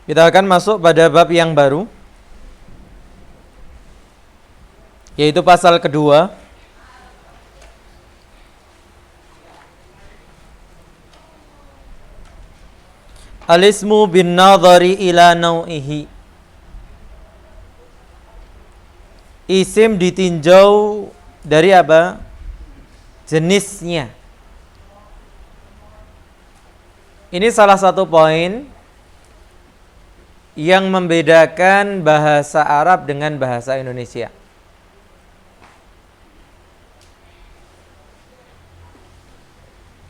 Kita akan masuk pada bab yang baru, yaitu pasal kedua. Al-ismu bin nadhari ila nau'ihi. Isim ditinjau dari apa? Jenisnya. Ini salah satu poin yang membedakan bahasa Arab dengan bahasa Indonesia.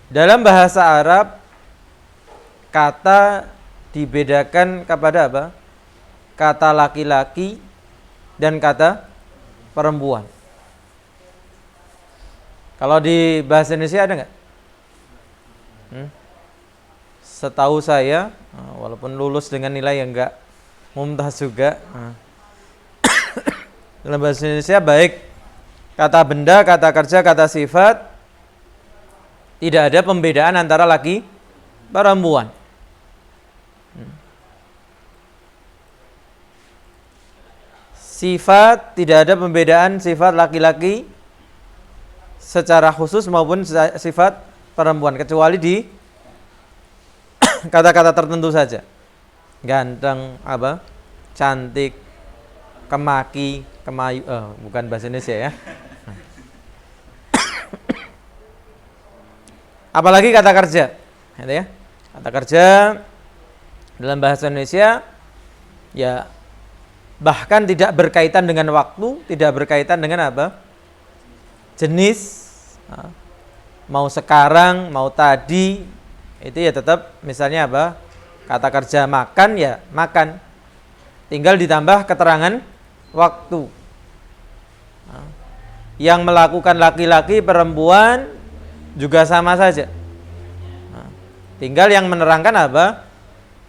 Dalam bahasa Arab, kata dibedakan kepada apa? Kata laki-laki dan kata perempuan. Kalau di bahasa Indonesia ada nggak? Setahu saya, walaupun lulus dengan nilai yang nggak mumtaz juga, dalam bahasa Indonesia baik kata benda, kata kerja, kata sifat, tidak ada pembedaan antara laki perempuan. Sifat tidak ada pembedaan sifat laki-laki secara khusus maupun sifat perempuan, kecuali di kata-kata tertentu saja. Ganteng, apa? Cantik, kemaki, kemayu, bukan bahasa Indonesia ya. Apalagi kata kerja, gitu ya. Kata kerja dalam bahasa Indonesia ya bahkan tidak berkaitan dengan waktu, tidak berkaitan dengan apa? Jenis, mau sekarang, mau tadi, itu ya tetap misalnya apa? Kata kerja makan ya makan, tinggal ditambah keterangan waktu. Yang melakukan laki-laki, perempuan juga sama saja. Tinggal yang menerangkan apa?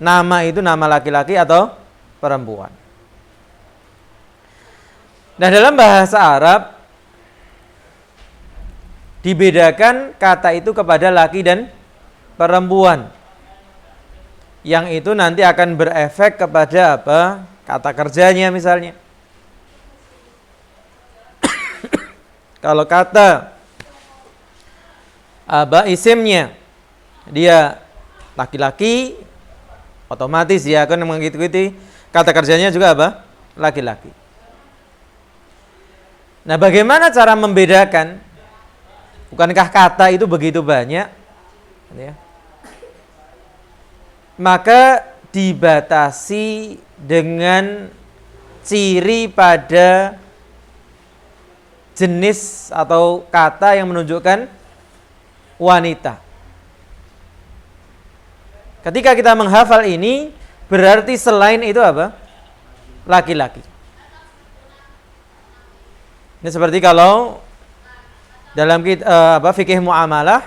Nama itu nama laki-laki atau perempuan. Nah, dalam bahasa Arab dibedakan kata itu kepada laki dan perempuan. Yang itu nanti akan berefek kepada apa? Kata kerjanya misalnya. Kalau kata isimnya dia laki-laki, otomatis dia akan mengikuti kata kerjanya juga apa? Laki-laki. Nah, bagaimana cara membedakan? Bukankah kata itu begitu banyak? Ya. Maka dibatasi dengan ciri pada jenis atau kata yang menunjukkan wanita. Ketika kita menghafal ini, berarti selain itu apa? Laki-laki. Ini seperti kalau dalam fikih muamalah,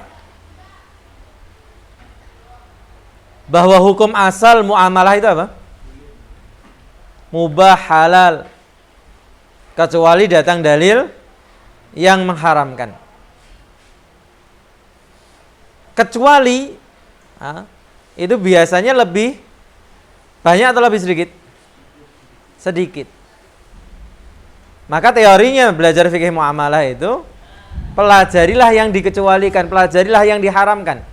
bahwa hukum asal muamalah itu apa? Mubah, halal, kecuali datang dalil yang mengharamkan. Kecuali itu biasanya lebih banyak atau lebih sedikit? Sedikit. Maka teorinya belajar fikih muamalah itu, pelajarilah yang dikecualikan, pelajarilah yang diharamkan.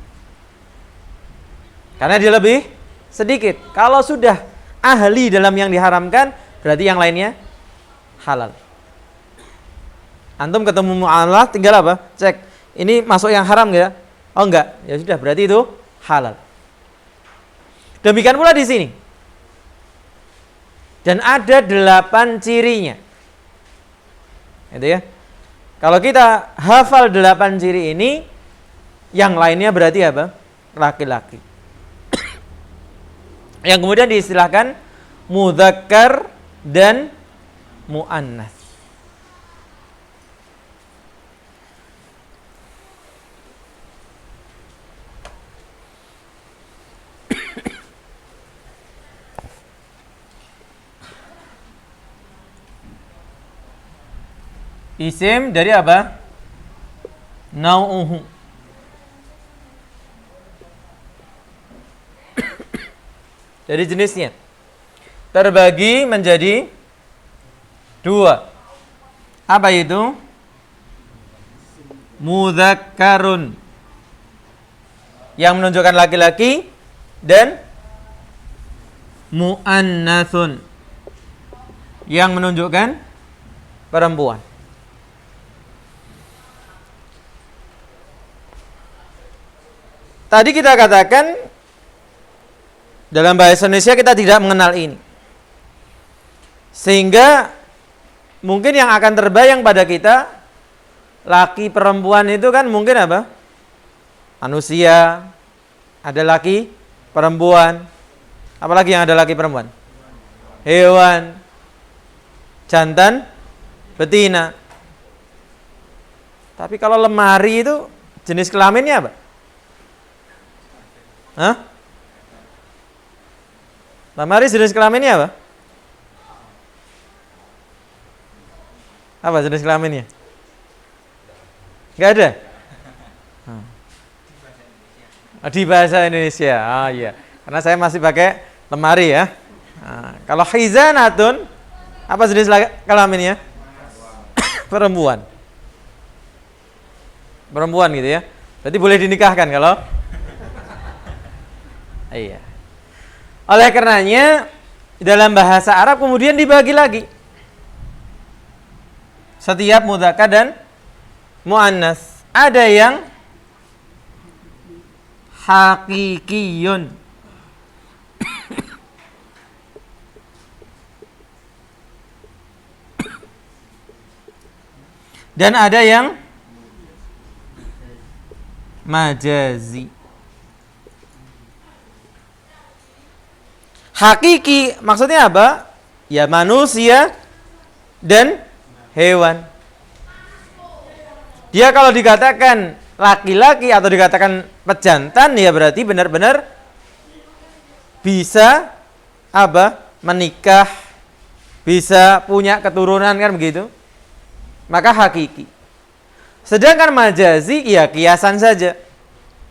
Karena dia lebih sedikit. Kalau sudah ahli dalam yang diharamkan, berarti yang lainnya halal. Antum ketemu muamalah tinggal apa? Cek, ini masuk yang haram enggak? Oh enggak, ya sudah, berarti itu halal. Demikian pula di sini. Dan ada 8 cirinya. Gitu ya. Kalau kita hafal 8 ciri ini, yang lainnya berarti apa? Laki-laki. Yang kemudian diistilahkan mudzakkar dan muannats. Isim dari apa? Nau'uhu. Dari jenisnya. terbagi menjadi 2. Apa itu? Mudzakkarun, yang menunjukkan laki-laki, dan muannatsun, yang menunjukkan perempuan. Tadi kita katakan dalam bahasa Indonesia kita tidak mengenal ini, sehingga mungkin yang akan terbayang pada kita laki perempuan itu kan mungkin apa? Manusia, ada laki perempuan. Apalagi yang ada laki perempuan? Hewan, jantan, betina. Tapi kalau lemari itu jenis kelaminnya apa? Hah? Lemari jenis kelaminnya apa? Apa jenis kelaminnya? Enggak ada? Di bahasa Indonesia. Oh iya. Karena saya masih pakai lemari ya. Nah, kalau khizanatun, apa jenis kelaminnya? Perempuan. Perempuan gitu ya. Berarti boleh dinikahkan kalau? Iya. Oleh karenanya dalam bahasa Arab kemudian dibagi lagi. Setiap mudzakkar dan muannas. Ada yang hakikiyun, dan ada yang majazi. Hakiki maksudnya apa? Ya manusia dan hewan. Dia kalau dikatakan laki-laki atau dikatakan pejantan ya berarti benar-benar bisa apa? Menikah, bisa punya keturunan kan begitu. Maka hakiki. Sedangkan majazi ya kiasan saja.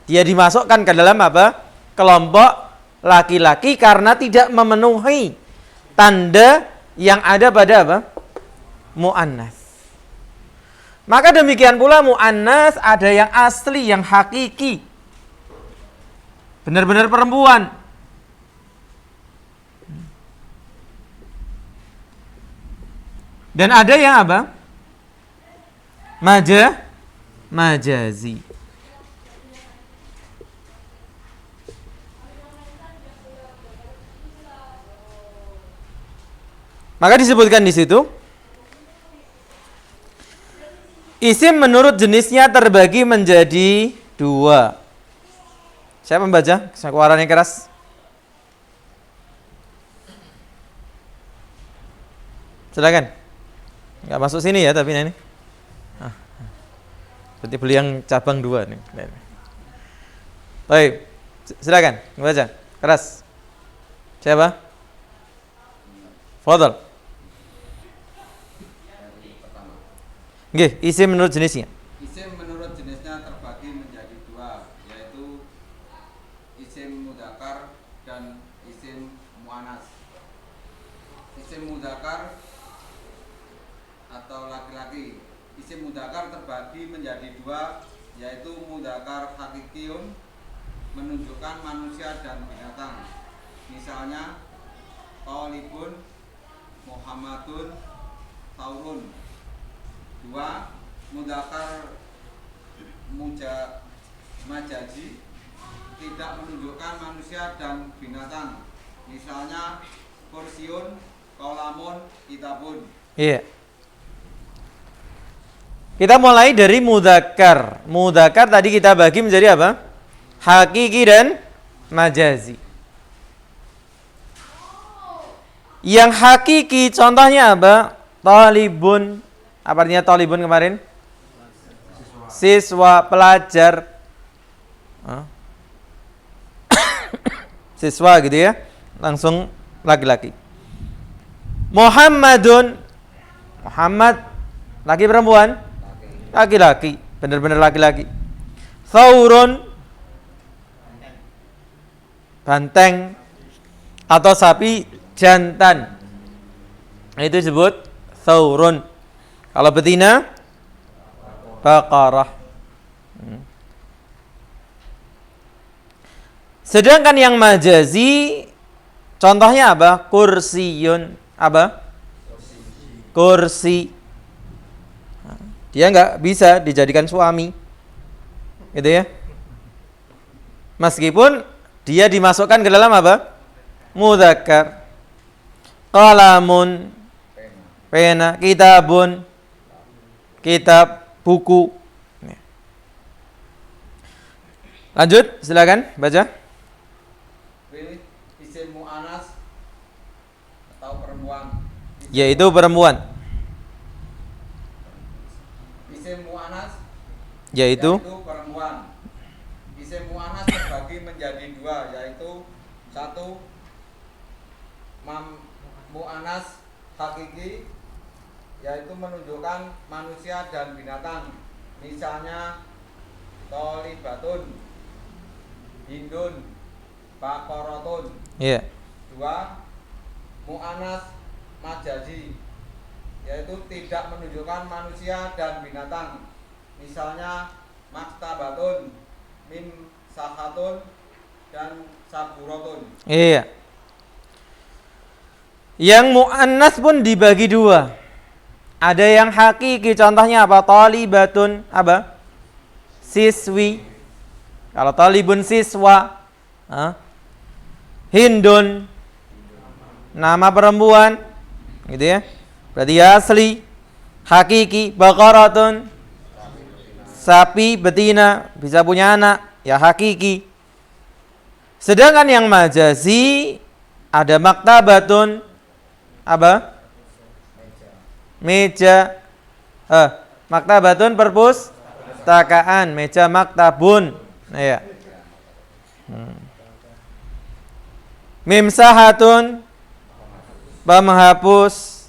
Dia dimasukkan ke dalam apa? Kelompok laki-laki karena tidak memenuhi tanda yang ada pada apa? Muannas. Maka demikian pula muannas ada yang asli, yang hakiki. Benar-benar perempuan. Dan ada yang apa? Majazi. Maka disebutkan di situ isim menurut jenisnya terbagi menjadi 2. Siapa membaca? Suaranya keras. Silakan. Enggak masuk sini ya tapi ini. Berarti beli yang cabang 2 nih. Baik. Silakan membaca. Keras. Siapa? Fadhal. Nggih, isim menurut jenisnya. Isim menurut jenisnya terbagi menjadi 2, yaitu isim mudzakkar dan isim muannas. Isim mudzakkar atau laki-laki. Isim mudzakkar terbagi menjadi 2, yaitu mudzakkar hakikiyun, menunjukkan manusia dan binatang. Misalnya Thalibun, Muhammadun, Taurun. 2. Mudzakkar majazi, tidak menunjukkan manusia dan binatang. Misalnya kursiun, qalamun, kitabun. Iya. Kita mulai dari mudzakkar. Mudzakkar tadi kita bagi menjadi apa? Hakiki dan majazi. Yang hakiki contohnya apa? Talibun. Apa artinya talibun kemarin? Siswa, pelajar. Siswa gitu ya. Langsung laki-laki. Muhammadun. Muhammad laki perempuan? Laki-laki. Benar-benar laki-laki. Thaurun. Banteng atau sapi jantan. Itu disebut thaurun. Kalau betina baqarah. Sedangkan yang majazi contohnya apa? Kursiyun. Apa? Kursi. Dia nggak bisa dijadikan suami. Gitu ya. Meskipun dia dimasukkan ke dalam apa? Mudzakkar. Qalamun, pena, kitabun, kitab, buku. Lanjut, silakan baca. Pilih isim mu'anas atau perempuan. Yaitu perempuan. Isim mu'anas Yaitu perempuan. Isim mu'anas terbagi menjadi dua, yaitu satu mu'anas hakiki, yaitu menunjukkan manusia dan binatang. Misalnya tolibatun, hindun, bakorotun. iya. Dua, mu'anas majazi, yaitu tidak menunjukkan manusia dan binatang. Misalnya maktabatun, mim sahatun, dan saburotun. Iya. Yang mu'annas pun dibagi dua. Ada yang hakiki, contohnya apa? Talibatun, apa? Siswi. Kalau talibun siswa. Hindun, nama perempuan, gitu ya. Berarti asli. Hakiki, baqaratun, sapi betina, bisa punya anak, ya hakiki. Sedangkan yang majazi ada maktabatun, apa? Meja. Maktabatun perpustakaan, meja maktabun. Nah, ya. Mimsahatun, penghapus.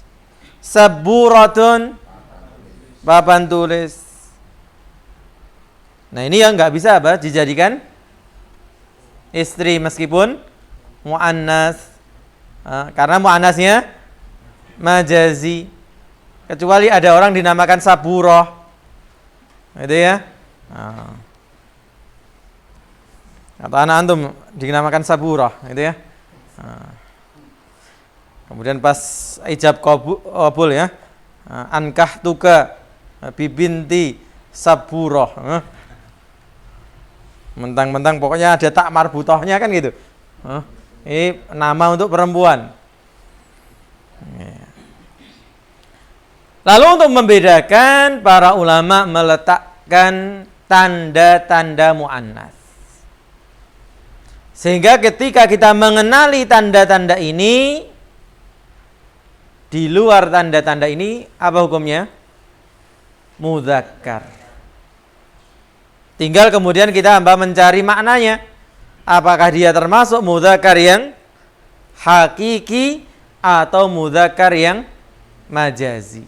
Saburatun, papan tulis. Nah, ini yang nggak bisa apa? Dijadikan istri meskipun mu'annas. Karena mu'annasnya majazi. Kecuali ada orang dinamakan saburoh. Gitu ya. Atau anak antum dinamakan saburoh, gitu ya. Kemudian pas ijab qabul ya. Ankah tuka bibinti saburoh. Mentang-mentang pokoknya ada tak marbutohnya kan gitu. Ini nama untuk perempuan. Lalu untuk membedakan, para ulama meletakkan tanda-tanda mu'annas. Sehingga ketika kita mengenali tanda-tanda ini, di luar tanda-tanda ini, apa hukumnya? Mudzakkar. Tinggal kemudian kita mencari maknanya. Apakah dia termasuk mudzakkar yang hakiki atau mudzakkar yang majazi.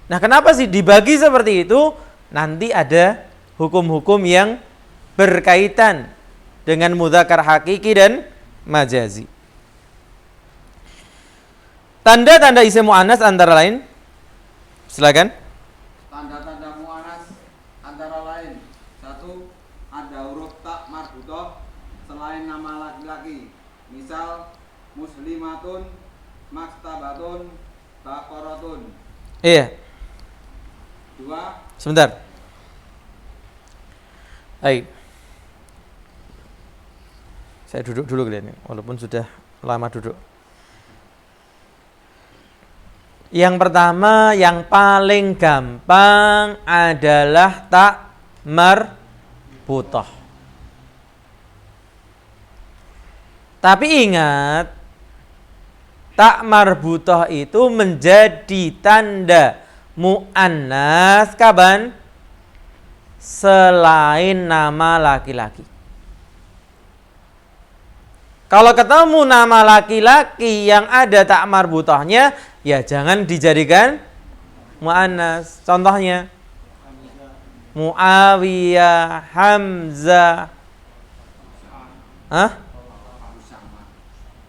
Nah, kenapa sih dibagi seperti itu? Nanti ada hukum-hukum yang berkaitan dengan mudzakkar hakiki dan majazi. Tanda-tanda isim mu'annas antara lain, silakan. Tanda-tanda mu'annas antara lain, satu, ada huruf tak marbutoh selain nama laki-laki. Misal muslimatun, maktabatun, baqaratun. Iya. Dua, Sebentar. Baik. Saya duduk dulu kalian, walaupun sudah lama duduk. Yang pertama, yang paling gampang adalah tak marbutoh. Tapi ingat, tak marbutoh itu menjadi tanda mu'annas kapan? Selain nama laki-laki. Kalau ketemu nama laki-laki yang ada tak marbutohnya, ya jangan dijadikan mu'annas. Contohnya Muawiyah, Hamzah,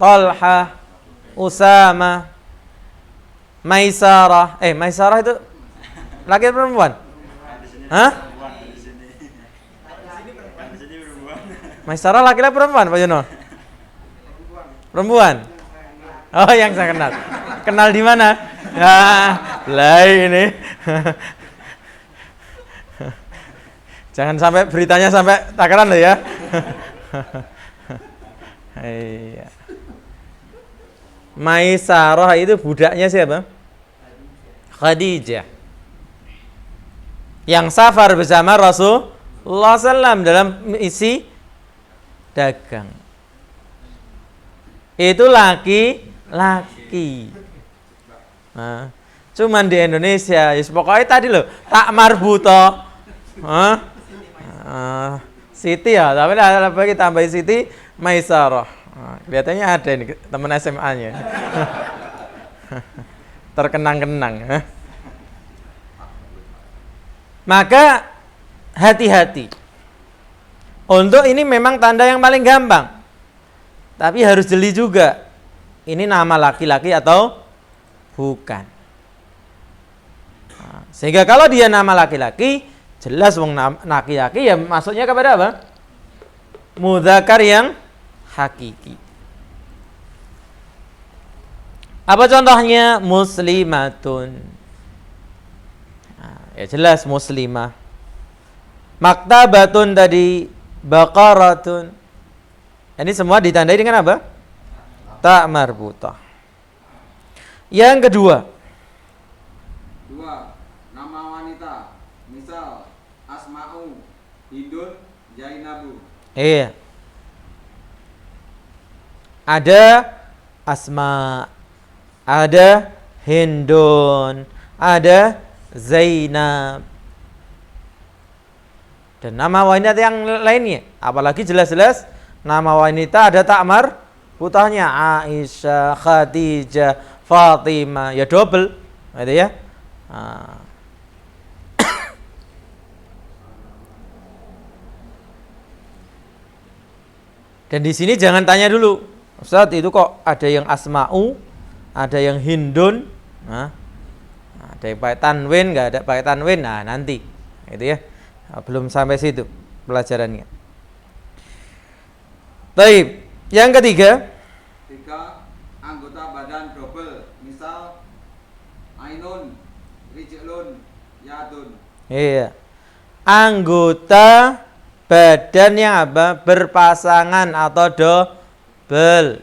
Talha, Usama, Maisarah. Maisarah itu laki atau perempuan? Hah? Maisarah laki-laki perempuan, Pak Yono? Perempuan. Oh, yang saya kenal. Kenal di mana? Lah ini. Jangan sampai beritanya sampai takaran loh ya. Iya. Maisarah itu budaknya siapa? Khadijah. Yang safar bersama Rasulullah SAW dalam misi dagang. Itu laki-laki. Nah, cuman di Indonesia, ya pokoknya tadi loh, tak marbuto. Siti ya, tapi lagi tambahin Siti Maisarah. Kelihatannya ada ini teman SMA-nya. Terkenang-kenang. Maka hati-hati. Untuk ini memang tanda yang paling gampang. Tapi harus jeli juga. Ini nama laki-laki atau bukan. Sehingga kalau dia nama laki-laki, jelas wong laki-laki ya maksudnya kepada apa? Mudzakkar yang hakiki. Apa contohnya? Muslimatun. Ya jelas muslimah. Maktabatun tadi, baqaratun. Ini semua ditandai dengan apa? Tak marbutah. Yang kedua. Nama wanita. Misal Asma'u, Hindun, Zainabu. Iya. Ada Asma, ada Hindun, ada Zainab. Dan nama wanita yang lainnya, apalagi jelas-jelas nama wanita ada takmar putahnya, Aisyah, Khadijah, Fatimah, ya double, gitu ya. Dan di sini jangan tanya dulu, Ustaz itu kok ada yang Asma'u, ada yang Hindun, ada yang pakai tanwin, nggak ada pakai tanwin, nah nanti, gitu ya. Belum sampai situ pelajarannya. Baik, yang ketiga. Anggota badan double, misal Ainun, Rijlun, Yadun. Iya. Anggota badan yang apa? Berpasangan atau double.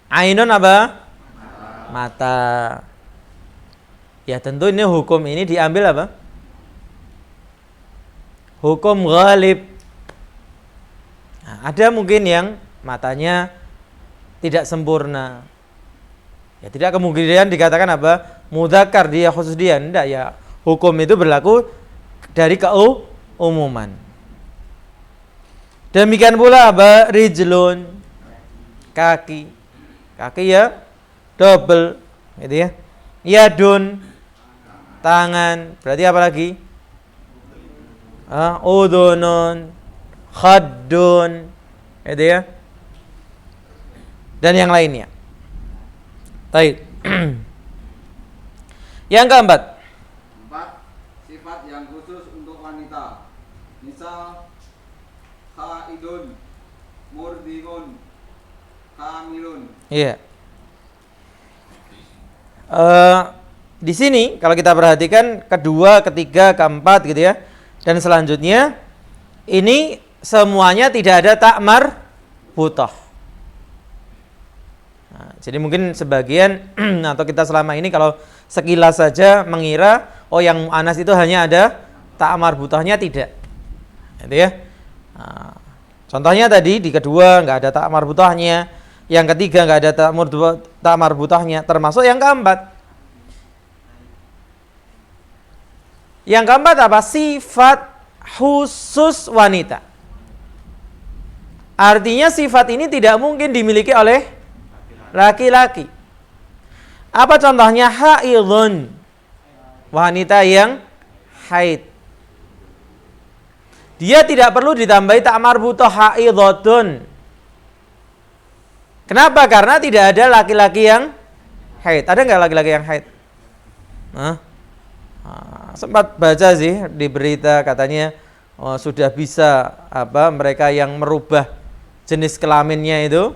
Ainun apa? Mata. Ya tentu ini hukum ini diambil apa? Hukum ghalib. Nah, ada mungkin yang matanya tidak sempurna. Ya tidak kemungkinan dikatakan apa? Mudzakkar, dia khusus dia. Tidak ya. Hukum itu berlaku dari keumuman. Demikian pula apa? Rijlun, kaki. Kaki ya double, gitu ya. Yadun, tangan. Berarti apa lagi? Udhunun, khaddun, gitu ya. Dan yang lainnya. Baik. Yang keempat. Sifat yang khusus untuk wanita. Misal khaidun, murdiun, kamilun. Iya. Di sini kalau kita perhatikan kedua, ketiga, keempat gitu ya. Dan selanjutnya ini semuanya tidak ada takmar butah. Nah, jadi mungkin sebagian atau kita selama ini kalau sekilas saja mengira oh yang mu'annas itu hanya ada takmar butahnya, tidak. Gitu ya. Nah, contohnya tadi di kedua nggak ada takmar butahnya, yang ketiga nggak ada takmar butahnya, termasuk yang keempat. Yang keempat apa? Sifat khusus wanita. Artinya sifat ini tidak mungkin dimiliki oleh laki-laki. Apa contohnya? Haidun, wanita yang haid. Dia tidak perlu ditambahi takmar butoh, haidotun. Kenapa? Karena tidak ada laki-laki yang haid. Ada nggak laki-laki yang haid? Sempat baca sih di berita katanya sudah bisa mereka yang merubah jenis kelaminnya itu,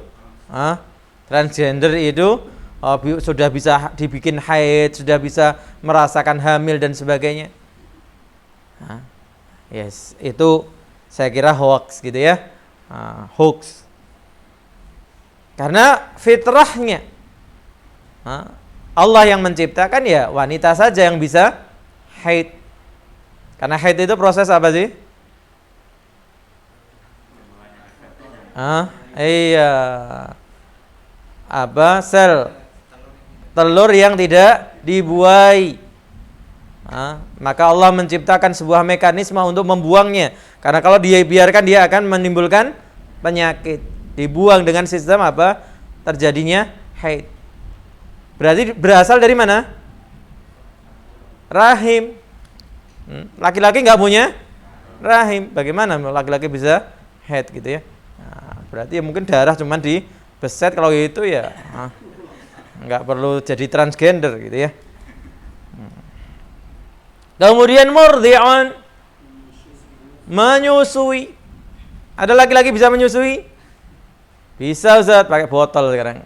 transgender itu sudah bisa dibikin haid, sudah bisa merasakan hamil dan sebagainya. Yes, itu saya kira hoax gitu ya, hoax. Karena fitrahnya Allah yang menciptakan ya wanita saja yang bisa haid. Karena haid itu proses apa sih? Iya. Sel telur yang tidak dibuai. Maka Allah menciptakan sebuah mekanisme untuk membuangnya. Karena kalau dia biarkan dia akan menimbulkan penyakit. Dibuang dengan sistem terjadinya haid. Berarti berasal dari mana? Rahim. Laki-laki nggak punya rahim. Bagaimana laki-laki bisa haid gitu ya? Berarti ya mungkin darah cuman di beset, kalau gitu ya nggak perlu jadi transgender gitu ya. Kemudian murdi'un, menyusui. Ada laki-laki bisa menyusui? Bisa Ustaz, pakai botol sekarang.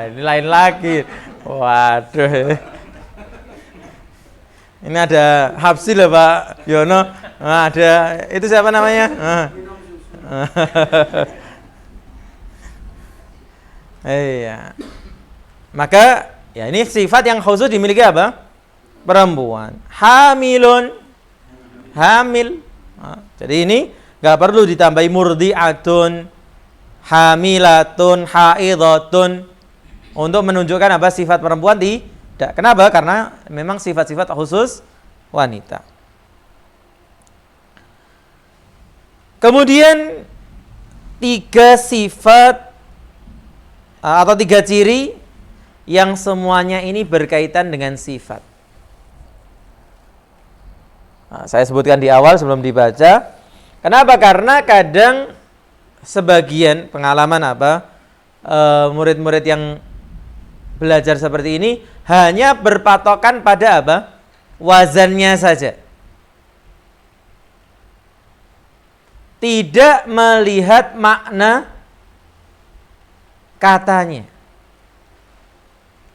Ini lain lagi. Waduh. Ini ada Hapsi loh Pak Yono. Ada itu siapa namanya? Iya. Maka ya ini sifat yang khusus dimiliki apa? Perempuan. Hamilun. Hamil. Jadi ini nggak perlu ditambahi murdi'atun, hamilatun, haidhatun untuk menunjukkan apa sifat perempuan tidak. Kenapa? Karena memang sifat-sifat khusus wanita. Kemudian 3 sifat atau 3 ciri yang semuanya ini berkaitan dengan sifat. Saya sebutkan di awal sebelum dibaca. Kenapa? Karena kadang sebagian pengalaman murid-murid yang belajar seperti ini hanya berpatokan pada wazannya saja. Tidak melihat makna katanya.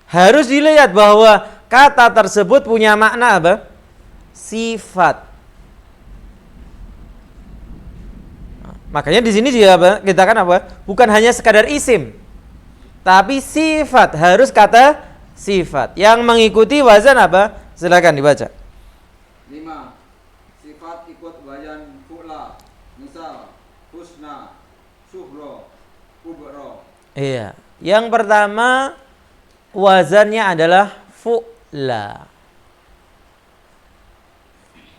Harus dilihat bahwa kata tersebut punya makna sifat. Makanya di sini juga kita kan bukan hanya sekadar isim, tapi sifat, harus kata sifat yang mengikuti wazan Silakan dibaca. 5. Sifat ikut wazan fu'la. Misal husna, syuhra, kubra. Iya. Yang pertama wazannya adalah fu'la.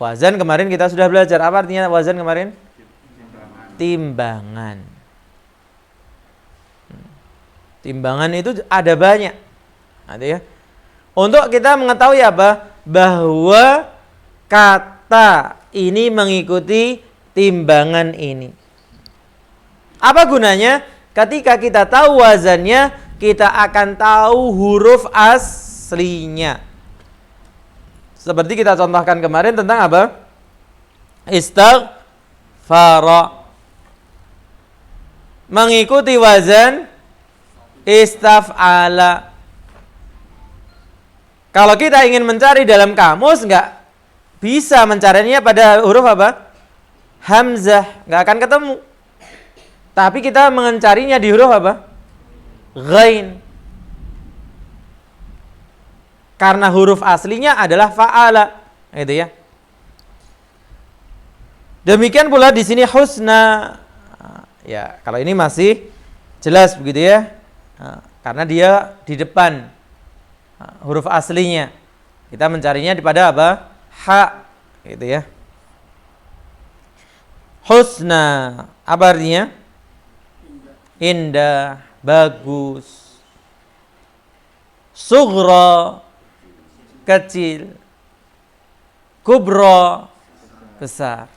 Wazan kemarin kita sudah belajar. Apa artinya wazan kemarin? Timbangan. Timbangan itu ada banyak. Ada ya. Untuk kita mengetahui bahwa kata ini mengikuti timbangan ini. Apa gunanya? Ketika kita tahu wazannya, kita akan tahu huruf aslinya. Seperti kita contohkan kemarin tentang istighfara. Mengikuti wazan istaf'ala. Kalau kita ingin mencari dalam kamus, nggak bisa mencarinya pada huruf hamzah, nggak akan ketemu. Tapi kita mencarinya di huruf ghain. Karena huruf aslinya adalah fa'ala, gitu ya. Demikian pula di sini husna. Ya, kalau ini masih jelas begitu ya. Karena dia di depan huruf aslinya. Kita mencarinya pada ha, gitu ya. Husna, apa artinya? Indah, bagus. Sughra, kecil. Kubra, besar.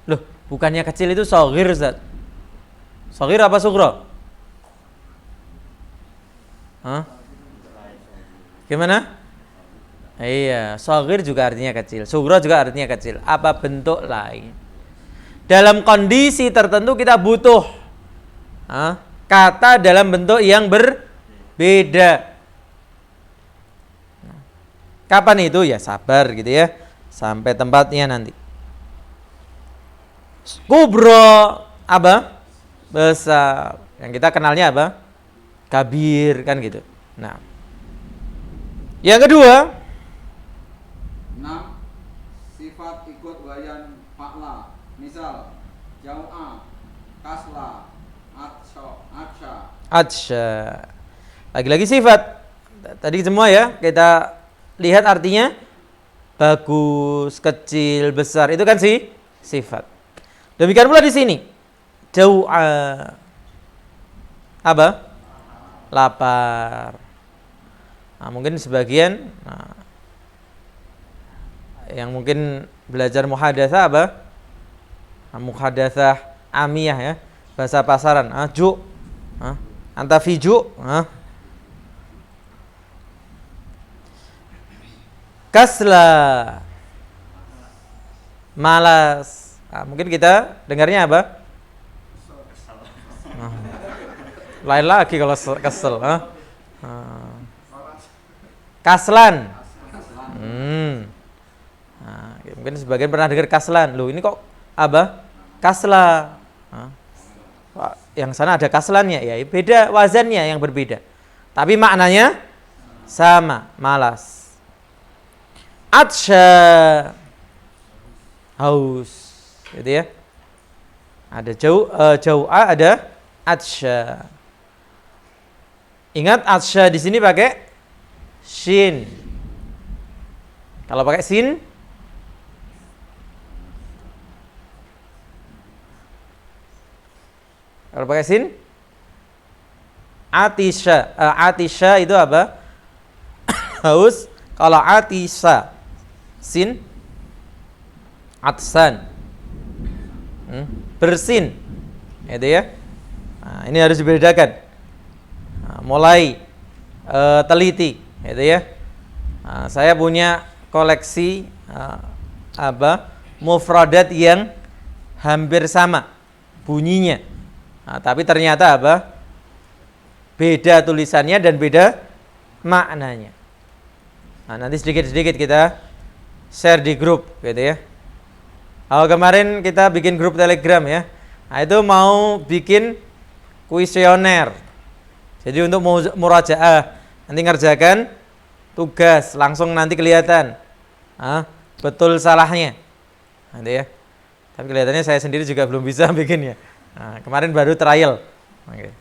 Loh, bukannya kecil itu shaghir, Ustaz? Shaghir apa sughra? Hah? Gimana? Iya, shaghir juga artinya kecil, sughra juga artinya kecil. Apa bentuk lain? Dalam kondisi tertentu kita butuh kata dalam bentuk yang berbeda. Kapan itu? Ya sabar gitu ya, sampai tempatnya nanti. Kubro apa? Besar. Yang kita kenalnya apa? Kabir kan gitu. Nah, yang kedua, 6. Sifat ikut bayan fa'la. Misal jau'a, kasla, atsya. Lagi-lagi sifat. Tadi semua ya kita lihat artinya bagus, kecil, besar. Itu kan sifat. Demikian pula di sini. Jau'a apa? Lapar. Nah, mungkin sebagian yang mungkin belajar muhadatsah apa? Muhadatsah amiyah ya, bahasa pasaran. Ju. Anta fiju. Kasla. Malas. Mungkin kita dengarnya apa? Lain lagi kalau kesel. Kaslan. Mungkin sebagian pernah dengar kaslan. Loh, ini kok apa? Kasla. Yang sana ada kaslannya, ya beda wazannya yang berbeda. Tapi maknanya sama, malas. Atsya, haus. Gitu ya. Ada jau'a, ada atsya. Ingat atsya di sini pakai shin. Kalau pakai sin, atisha. Atisha itu apa? Haus. Kalau atisha sin, atsan, bersin. Itu ya. Nah, ini harus dibedakan. Mulai teliti, gitu ya. Saya punya koleksi mufradat yang hampir sama bunyinya, tapi ternyata beda tulisannya dan beda maknanya. Nanti sedikit-sedikit kita share di grup, gitu ya. Kemarin kita bikin grup Telegram ya. Itu mau bikin kuesioner. Jadi untuk murajaah, nanti ngerjakan tugas, langsung nanti kelihatan betul salahnya. Nanti ya. Tapi kelihatannya saya sendiri juga belum bisa bikinnya. Kemarin baru trial. Okay.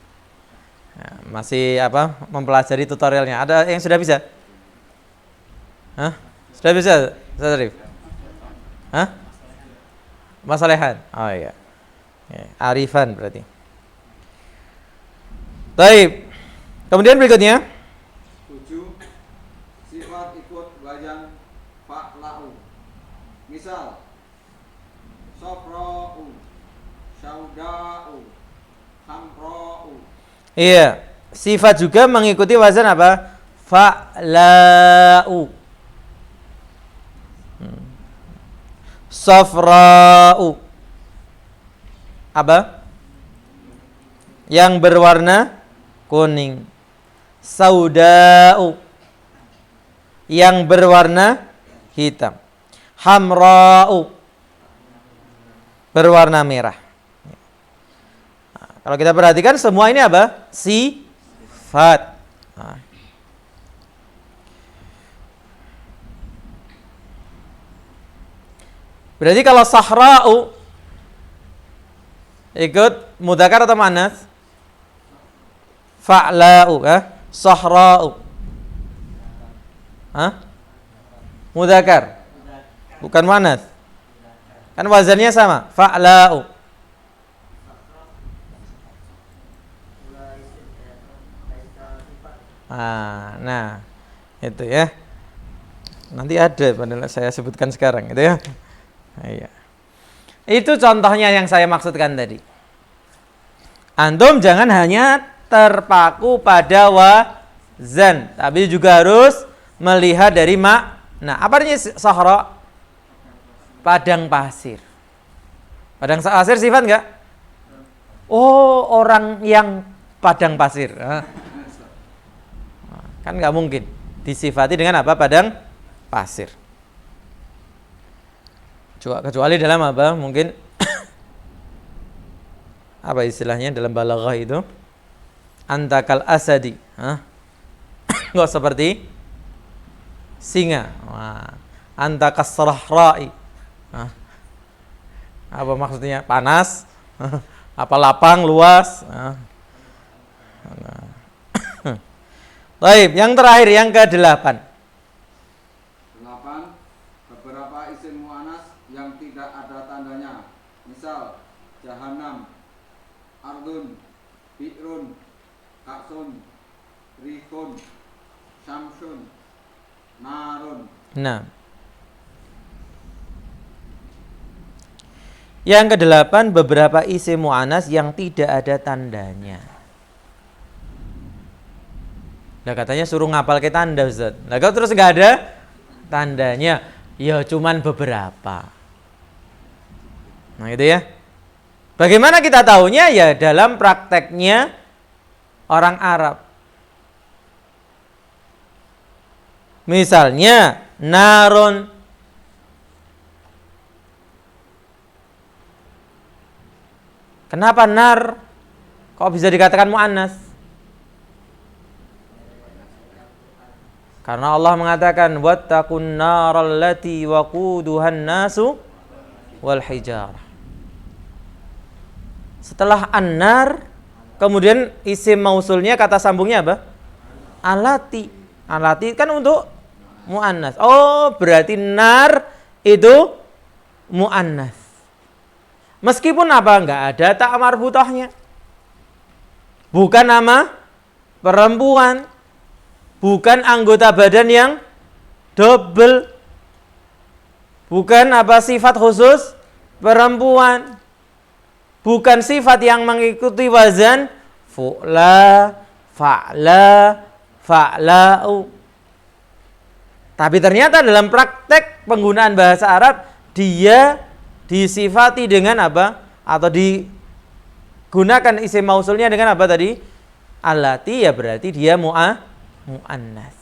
Masih mempelajari tutorialnya. Ada yang sudah bisa? Sudah bisa, Ustaz Arif? Masalehan. Oh iya. Arifan berarti. Baik. Kemudian berikutnya 7. Sifat ikut wajan fa'la'u. Misal sofra'u, syauda'u, hamra'u. Iya, sifat juga mengikuti wazan apa? Fa'la'u. Sofra'u. Apa? Yang berwarna kuning. Sauda'u, yang berwarna hitam. Hamra'u, berwarna merah. Kalau kita perhatikan semua ini apa? Sifat. Berarti kalau sahra'u ikut mudzakkar atau muannats? Fa'la'u, sahra'u. Mudzakkar. Bukan muannats. Kan wazannya sama, fa'la'u. Nah, itu ya. Nanti ada padahal saya sebutkan sekarang gitu ya. Iya. Itu contohnya yang saya maksudkan tadi. Antum jangan hanya terpaku pada wazan, tapi juga harus melihat dari makna. Apa artinya sahra? Padang pasir. Padang pasir sifat enggak? Oh, orang yang padang pasir. Kan nggak mungkin disifati dengan apa? Padang pasir. Kecuali dalam apa? Mungkin apa istilahnya dalam balaghah itu? Antakal asadi. Nggak seperti singa. Antakas sarahra'i. Apa maksudnya? Panas? Apa lapang, luas? Baik, yang terakhir yang ke-8. 8. Beberapa isim mu'annas yang tidak ada tandanya. Misal jahannam, ardun, bi'run, ka'sun, rihun, syamsun, narun. Nah, yang ke-8 beberapa isim mu'annas yang tidak ada tandanya. Nah, katanya suruh ngapal ke tanda, Ustaz. Nah, kalau terus nggak ada tandanya, ya cuman beberapa. Nah, itu ya. Bagaimana kita tahunya? Ya dalam prakteknya orang Arab. Misalnya narun. Kenapa nar kok bisa dikatakan mu'annas? Karena Allah mengatakan wattaqun naral lati waquduhan nasu wal hijarah. Setelah an-nar kemudian isim mausulnya kata sambungnya apa? Alati. Alati kan untuk mu'annas. Oh, berarti nar itu mu'annas. Meskipun apa? Enggak ada tak marbutahnya. Bukan nama perempuan. Bukan anggota badan yang double. Bukan apa sifat khusus perempuan. Bukan sifat yang mengikuti wazan fu'la, fa'la, fa'la'u. Tapi ternyata dalam praktek penggunaan bahasa Arab dia disifati dengan apa? Atau digunakan isim mausulnya dengan apa tadi? Allati, ya berarti dia mu'annas.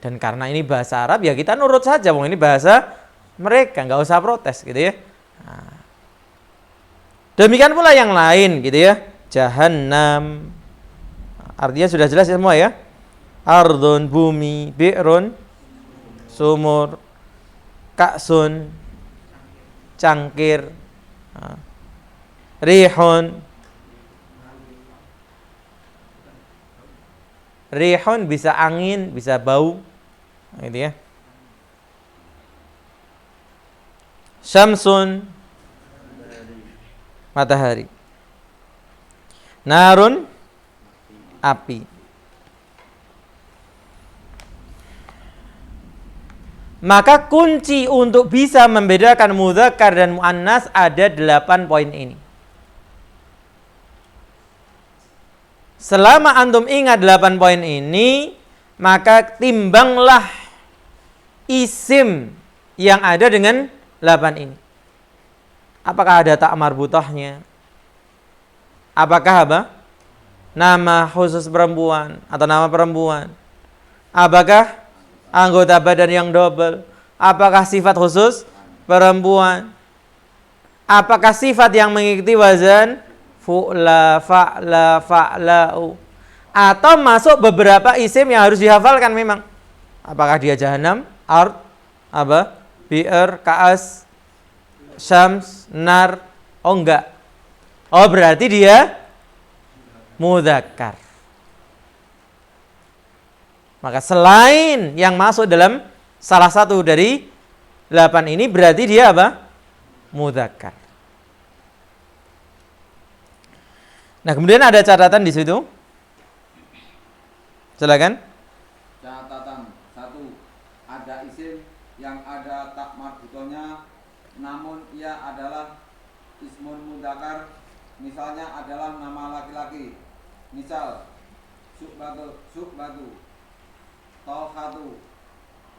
Dan karena ini bahasa Arab ya kita nurut saja, wong ini bahasa mereka, nggak usah protes gitu ya. Demikian pula yang lain gitu ya. Jahannam. Artinya sudah jelas ya semua ya. Ardun, bumi, bi'run, sumur, ka'sun, cangkir, rihun. Rihun bisa angin, bisa bau, gitu ya. Syamsun, matahari. Narun, api. Maka kunci untuk bisa membedakan mudzakkar dan muannas ada 8 poin ini. Selama antum ingat 8 poin ini, maka timbanglah isim yang ada dengan 8 ini. Apakah ada tak marbutahnya? Apakah apa? Nama khusus perempuan atau nama perempuan? Apakah anggota badan yang double? Apakah sifat khusus perempuan? Apakah sifat yang mengikuti wazan fu'la, fa'la, fa'la'u? Atau masuk beberapa isim yang harus dihafalkan memang? Apakah dia jahannam, ard, apa? Bi'r, ka'as, syams, nar? Oh enggak. Oh berarti dia mudzakkar. Maka selain yang masuk dalam salah satu dari 8 ini berarti dia apa? Mudzakkar. Nah, kemudian ada catatan di situ. Silakan. Catatan 1. Ada isim yang ada ada tak marbutohnya namun ia adalah ismun mudzakkar, misalnya adalah nama laki-laki. Misal Syu'batu, Talhatu,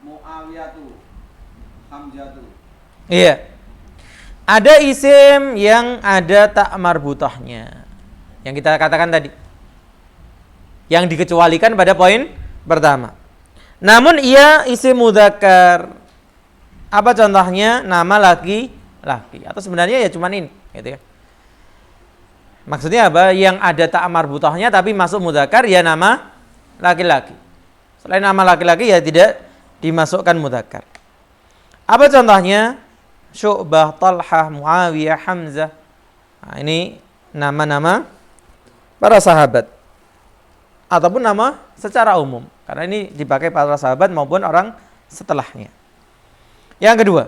Muawiyatu, Hamzatu. Iya. Ada isim yang ada tak marbutohnya. Yang kita katakan tadi. Yang dikecualikan pada poin pertama. Namun ia isim mudzakkar. Apa contohnya? Nama laki-laki. Atau sebenarnya ya cuman ini, gitu ya. Maksudnya apa? Yang ada tak marbutohnya tapi masuk mudzakkar ya nama laki-laki. Selain nama laki-laki ya tidak dimasukkan mudzakkar. Apa contohnya? Syu'bah, Talhah, Muawiyah, Hamzah. Nah, ini nama-nama para sahabat. Ataupun nama secara umum. Karena ini dipakai para sahabat maupun orang setelahnya. Yang kedua.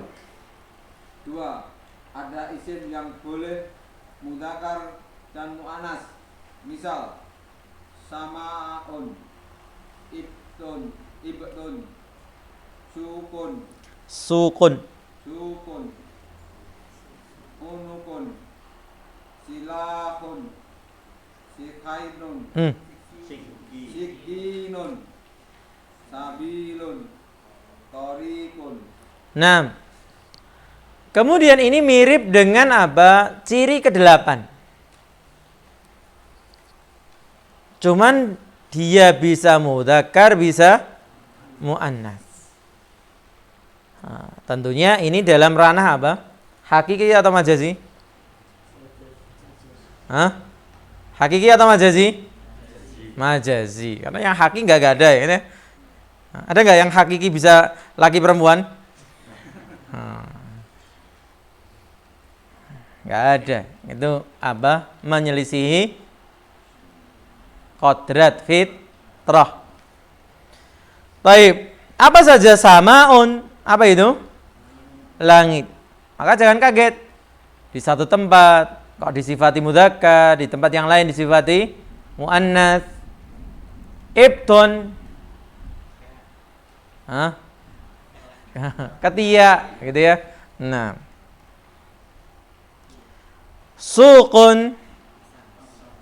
Dua, ada isim yang boleh mudzakkar dan mu'annas. Misal Sama'un, Ibtun, Sukun, Unukun, Silahun, Sikhainun, Sikinun, Sabilun, Torikun. Nah, kemudian ini mirip dengan apa? Ciri ke-8. Cuman dia bisa mudzakkar, bisa muannas. Nah, tentunya ini dalam ranah apa? Hakiki atau majazi? Hah? Hakiki atau majazi? Majazi. Karena yang hakiki nggak ada ya. Ini. Ada nggak yang hakiki bisa laki perempuan? Nggak ada. Itu apa? Menyelisihi kodrat fitrah. Baik. Apa saja samaun? Apa itu? Langit. Maka jangan kaget. Di satu tempat kok disifati mudzakkar, di tempat yang lain disifati muannas. Ibtun. Ketiak, gitu ya. Nah. Suqun,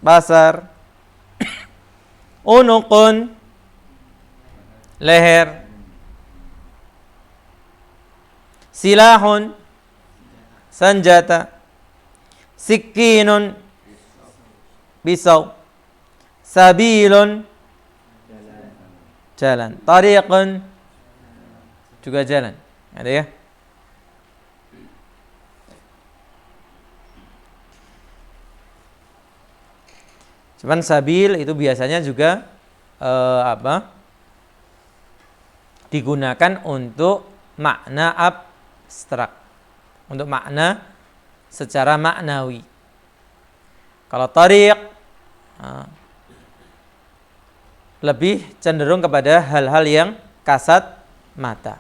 pasar. Unukun, leher. Silahun, senjata. Sikinun, pisau. Sabilun, jalan. Tariqun, juga jalan. Ada ya? Cuman sabil itu biasanya juga digunakan untuk makna abstrak, untuk makna secara maknawi. Kalau tariq lebih cenderung kepada hal-hal yang kasat mata.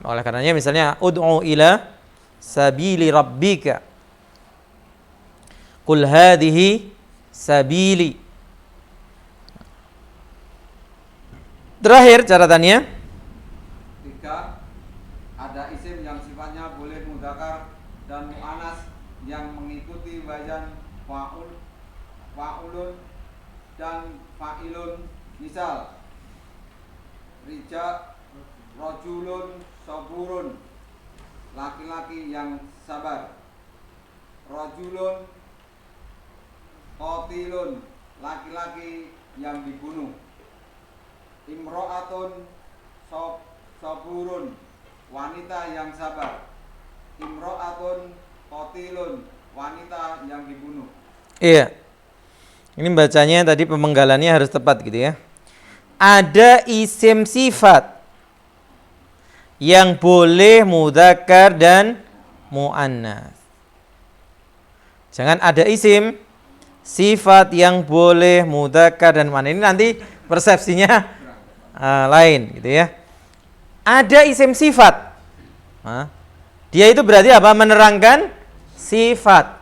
Oleh karenanya misalnya ud'u ila sabili rabbika. Qul hadhihi sabili. Terakhir catatannya. 3. Ada isim yang sifatnya boleh mudzakkar dan muannas yang mengikuti wazan fa'ulun dan fa'ilun. Misal rajulun saburun, laki-laki yang sabar. Rajulun qatilun, laki-laki yang dibunuh. Imro'atun saburun, wanita yang sabar. Imro'atun qatilun, wanita yang dibunuh. Iya. Ini bacanya tadi pemenggalannya harus tepat gitu ya. Ada isim sifat yang boleh mudzakkar dan muannas. Jangan ada isim sifat yang boleh mudzakkar dan muannas. Ini nanti persepsinya lain gitu ya. Ada isim sifat. Dia itu berarti apa? Menerangkan sifat.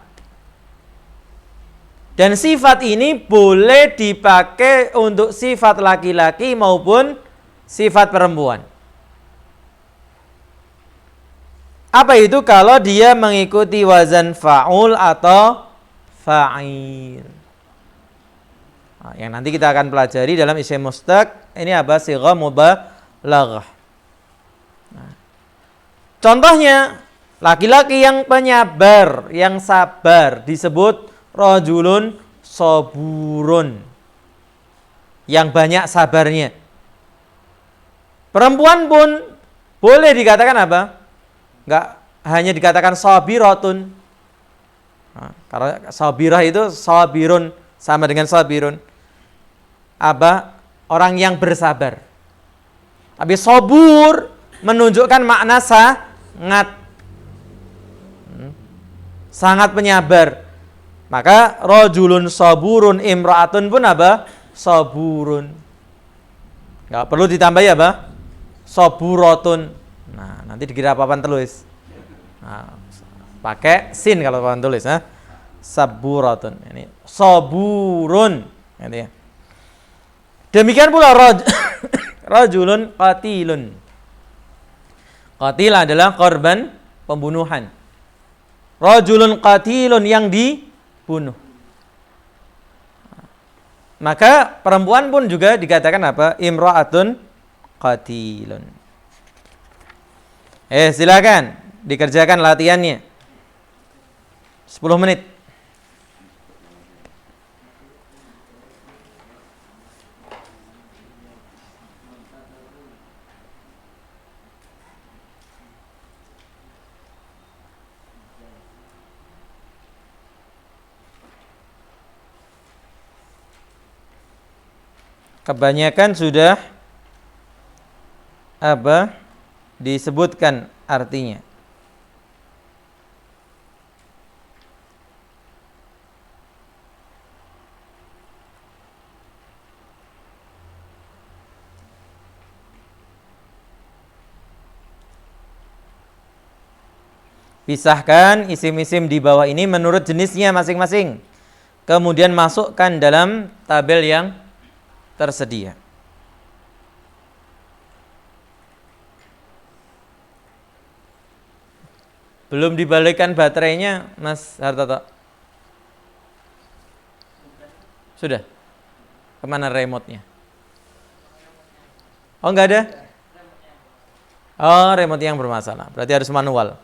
Dan sifat ini boleh dipakai untuk sifat laki-laki maupun sifat perempuan. Apa itu kalau dia mengikuti wazan fa'ul atau fa'il. Nah, yang nanti kita akan pelajari dalam isim mustaq, ini apa? Sighah mubalaghah. Nah, contohnya, laki-laki yang penyabar, yang sabar disebut rajulun saburun. Yang banyak sabarnya. Perempuan pun boleh dikatakan apa? Enggak hanya dikatakan sabiratun. Nah, karena sabirah itu sabirun, sama dengan sabirun. Apa? Orang yang bersabar. Tapi sabur menunjukkan makna sangat. Sangat penyabar. Maka rajulun saburun, imra'atun pun apa? Saburun. Enggak perlu ditambahi apa? Saburatun. Nah, nanti dikira papan tulis. Nah, pakai sin kalau papan tulis, nah. Saburatun. Ini saburun. Gitu ya. Demikian pula rajulun qatilun. Qatil adalah korban pembunuhan. Rajulun qatilun yang dibunuh. Maka perempuan pun juga dikatakan apa? Imra'atun qatilun. Silakan dikerjakan latihannya. 10 menit. Kebanyakan sudah apa? Disebutkan artinya. Pisahkan isim-isim di bawah ini menurut jenisnya masing-masing. Kemudian masukkan dalam tabel yang tersedia. Belum dibalikkan baterainya, Mas Hartoto? Sudah? Kemana remote-nya? Oh, enggak ada? Oh, remote yang bermasalah. Berarti harus manual.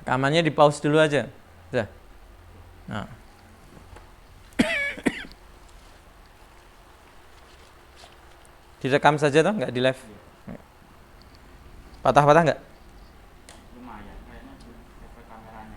Rekamannya di pause dulu aja. Sudah. Nah. Direkam saja toh, nggak di live. Patah-patah nggak? Lumayan, kayaknya efek kameranya.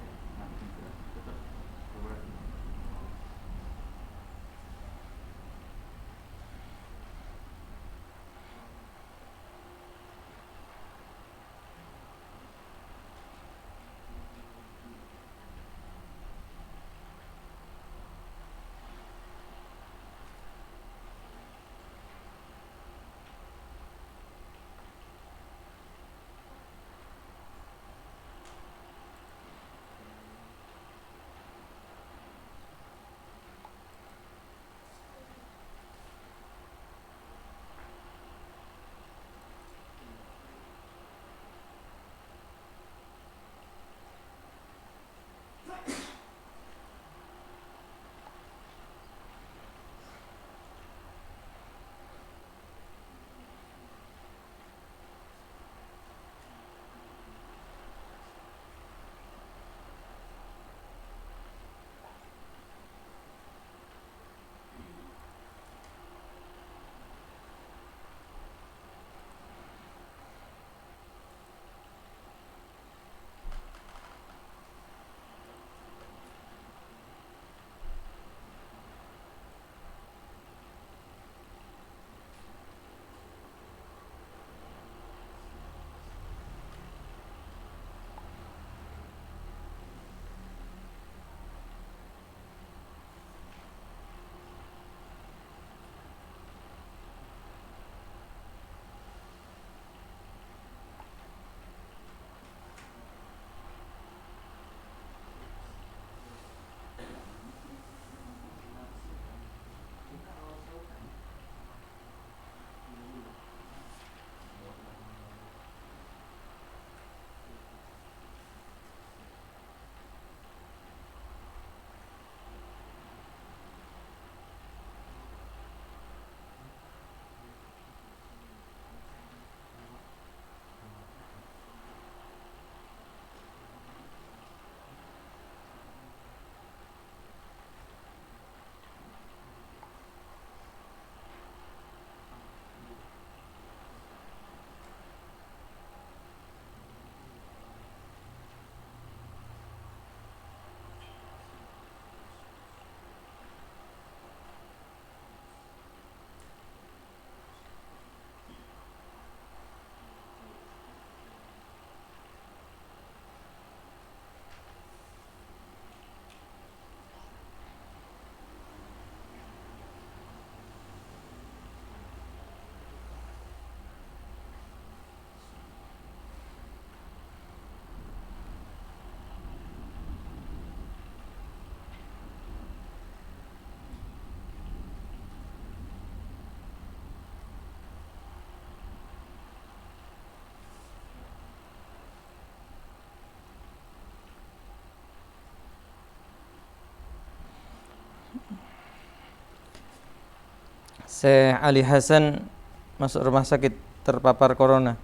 Syekh Ali Hasan masuk rumah sakit terpapar corona.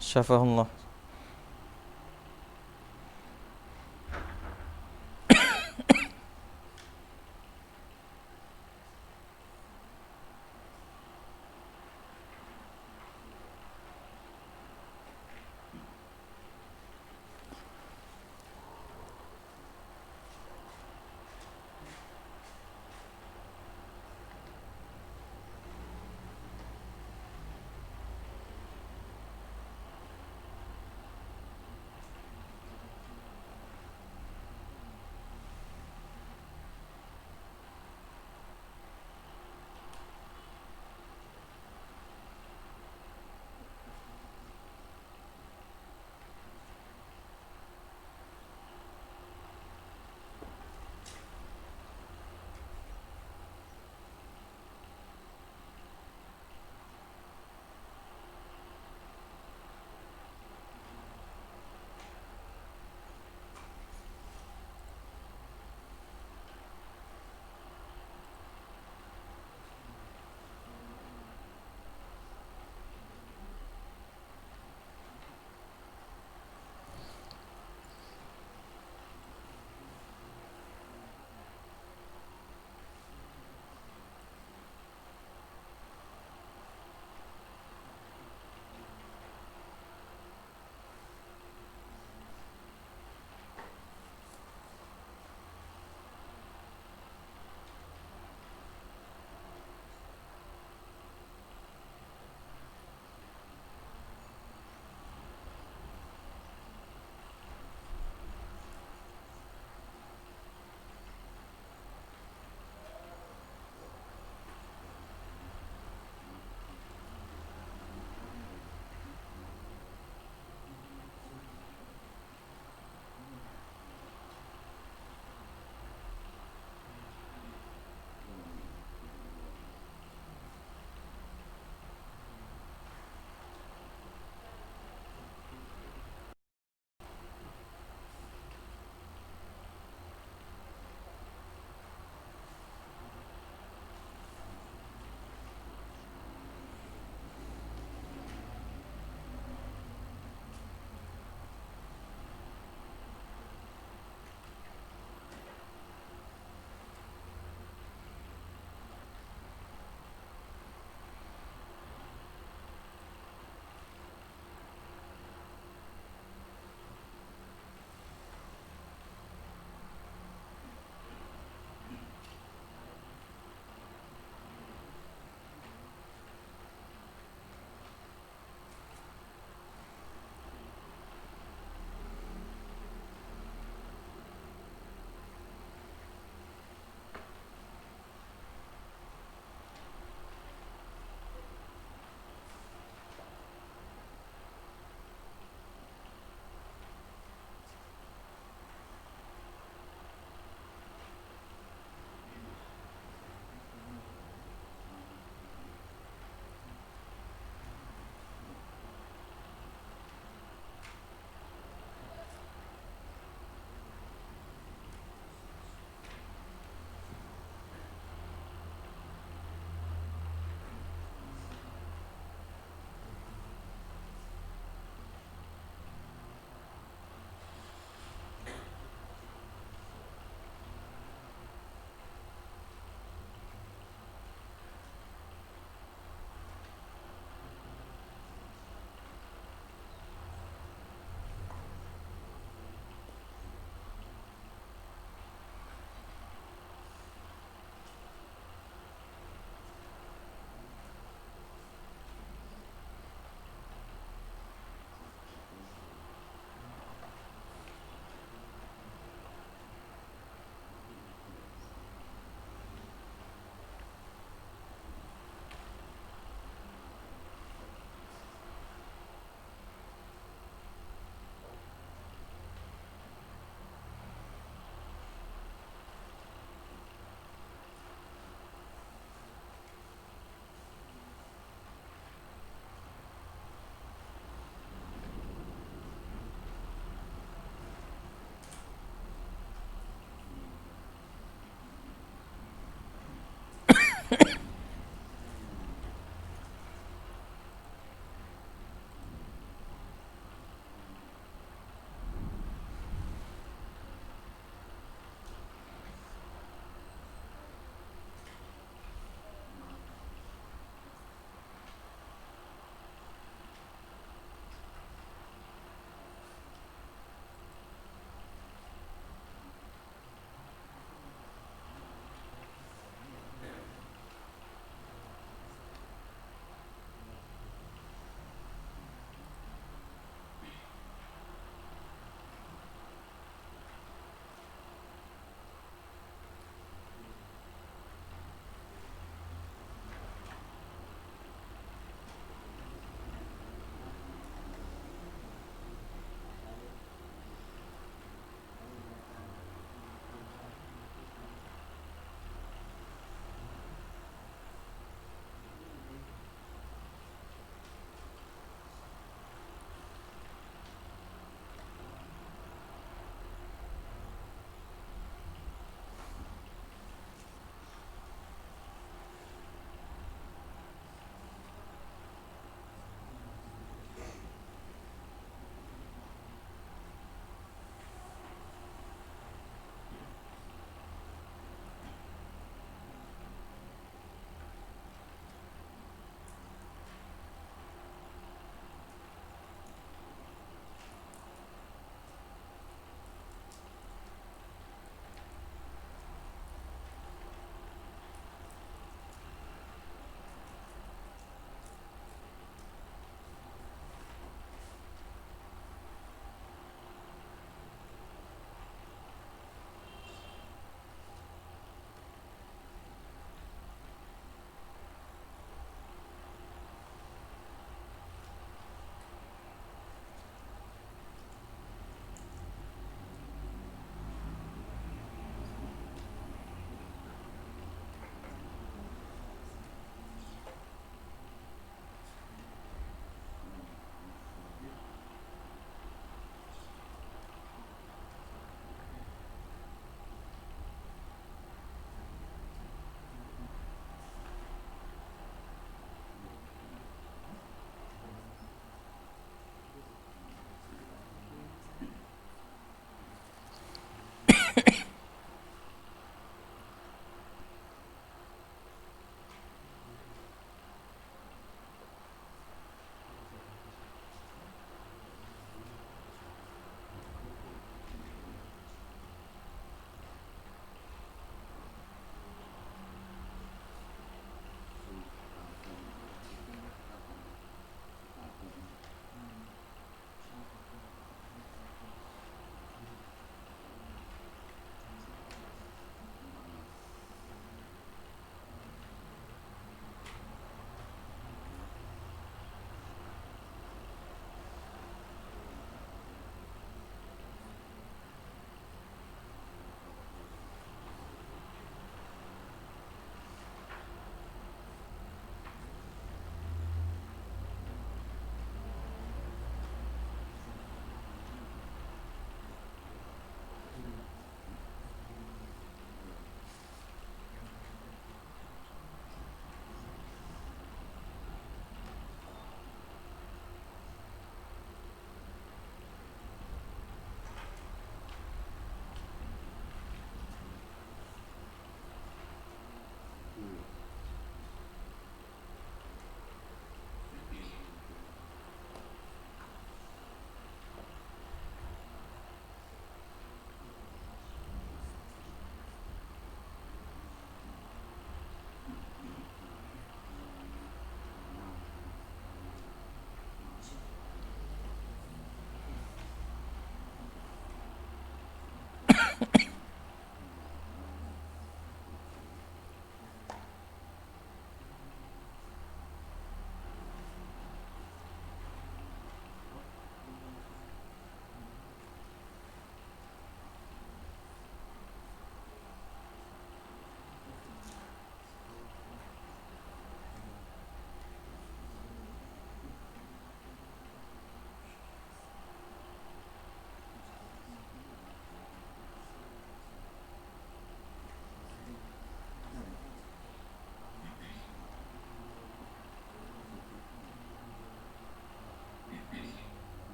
Syafahullah.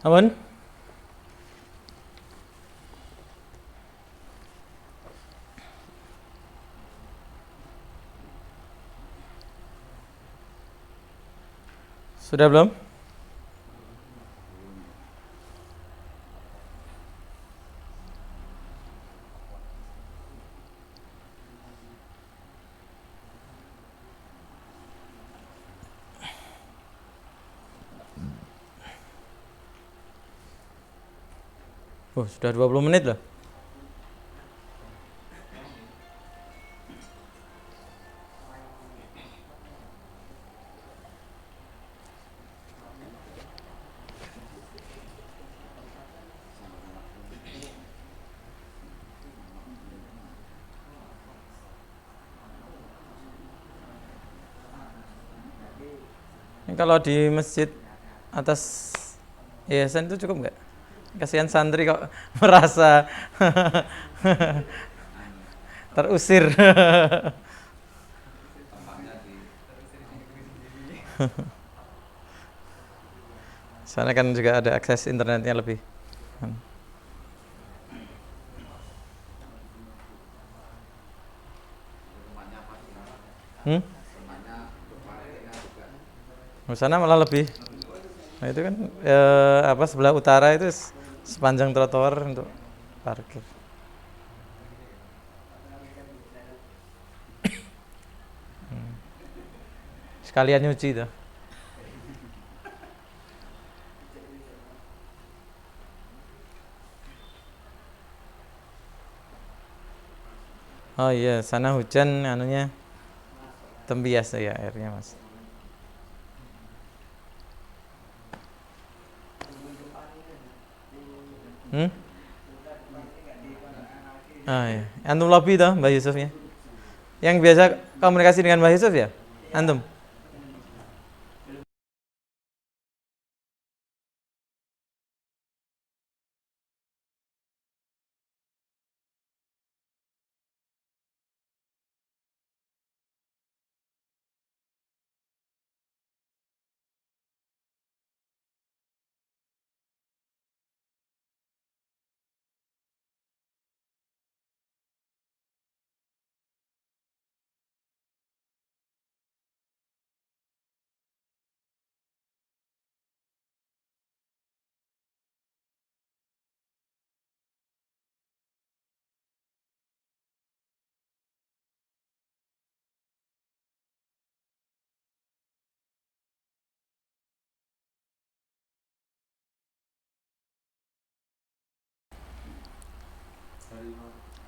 Amun? Sudah belum? Oh, sudah 20 menit loh. Ini kalau di masjid atas yayasan itu cukup nggak? Kasihan santri kok merasa terusir. Tempatnya di Soalnya kan juga ada akses internetnya lebih. tempatnya apa sih? Hmm? Tempatnya parkirnya juga. Di sana malah lebih. Nah itu kan sebelah utara itu sepanjang trotoar untuk parkir. Sekalian nyuci tuh. Oh iya, sana hujan anunya tembias ya airnya, Mas. Ah iya. Antum lobby toh Mbak Yusufnya. Yang biasa komunikasi dengan Mbak Yusuf ya? Antum.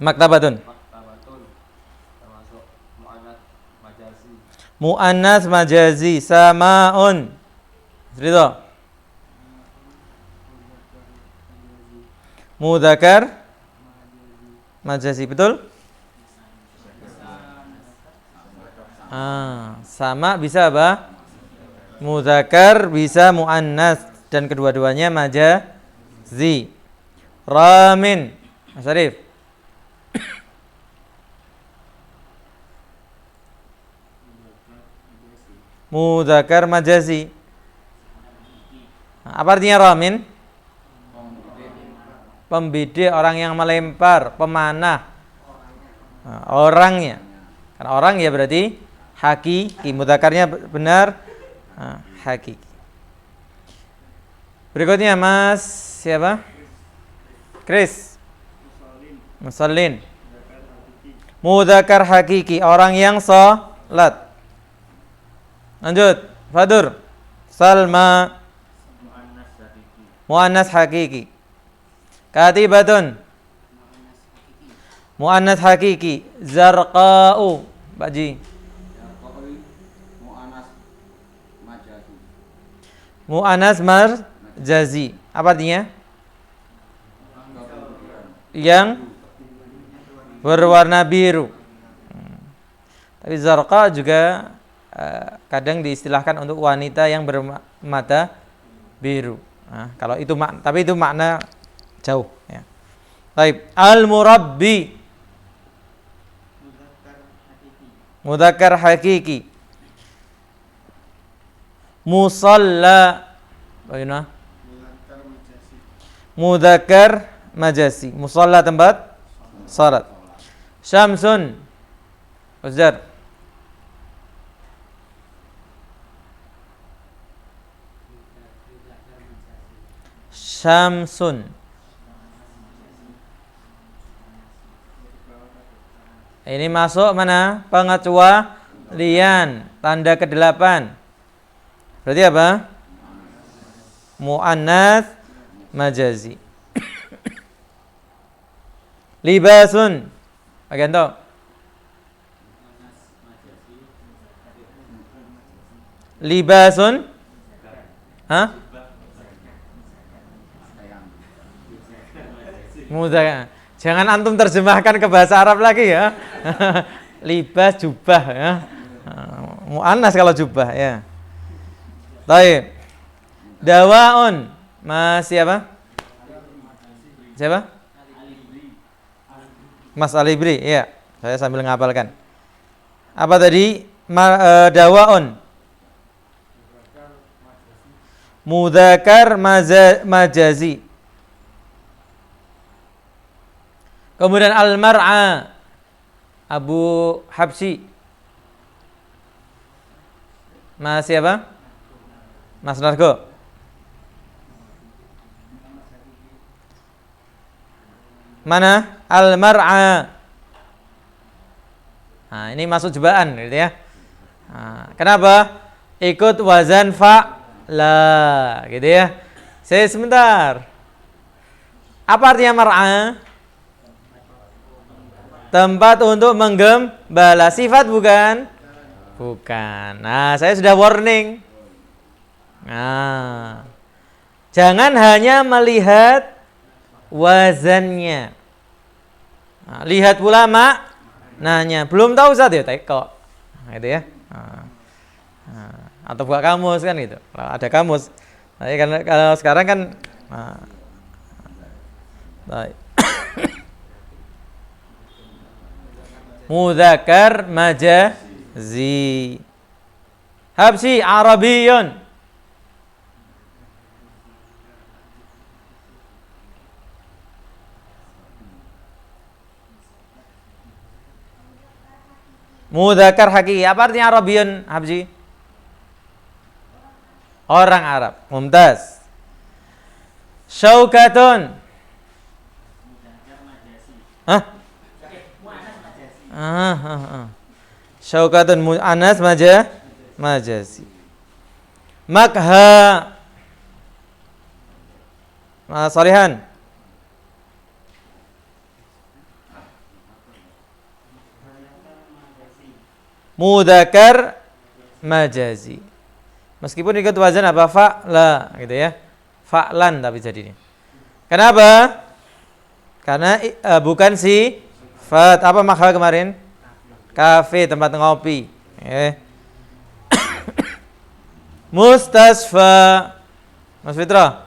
Maktabatun. termasuk mu'anat majazi. Muannas majazi samaun. Ridho. Mudzakkar majazi, betul? Sama bisa apa? Mudzakkar bisa muannas dan kedua-duanya majazi. Ramin. Mas Arif. Mudzakkar majazi. Apa artinya ramin? Pembidik, orang yang melempar, pemanah. Orangnya. Karena orang ya berarti hakiki. Mudzakarnya benar, hakiki. Berikutnya Mas siapa? Chris. Musallin. Mudzakkar hakiki, orang yang salat. Lanjut, Fadur. Salma. Muannas hakiki. Katibatun. Muannas hakiki. Zarqa'u. Pak Ji. Mu'anas majazi. Muannas marjazi. Apa artinya? Yang berwarna biru. Tapi zarqa juga kadang diistilahkan untuk wanita yang bermata biru. Nah, kalau itu tapi itu makna jauh ya. Baik, al-murabbi. Mudzakkar hakiki. Musalla. Bagaimana? Mudzakkar majazi. Musalla tempat salat. Syamsun. Ujar. Syamsun. Ini masuk mana? Pengecualian. Tanda ke-8. Berarti apa? Mu'annats majazi. Libasun. Bagian tahu? Libasun. Hah? Mudah. Jangan antum terjemahkan ke bahasa Arab lagi ya. Libas jubah ya. Mu'annas kalau jubah ya. Baik. Dawaun. Masih apa? Siapa? Mas Alibri, ya. Saya sambil ngapalkan. Apa tadi? Dawaun. Mudzakkar majazi. Kemudian al-mar'a. Abu Habsyi. Masih apa? Mas Nargo. Mana? Al-mar'a. Nah, ini masuk jebakan gitu ya. Nah, kenapa? Ikut wazan fa'la gitu ya. Saya sebentar. Apa artinya mar'a? Tempat untuk menggembala. Sifat bukan? Bukan. Nah, saya sudah warning. Nah, jangan hanya melihat wazannya. Nah, lihat pula maknanya. Belum tahu Ustaz ya teko. Nah, gitu ya. Atau buka kamus kan gitu. Kalau ada kamus. Nah, kalau sekarang kan baik. Mudzakkar majazi. Habsyi Arabiyyun. Mudzakkar hakiki. Apa artinya Arabiyyun, Habsyi? Orang Arab. Mumtaz. Syaukatun. Hah? Syaukatun mu'annas majazi. Makha. Salihan. Mudzakkar majazi. Meskipun ikut wazan apa? Fa'la gitu ya. Fa'lan tapi jadinya. Kenapa? Karena bukan sifat. Apa makha kemarin? Kafe, tempat ngopi. Mustasfa. Mas Fitra.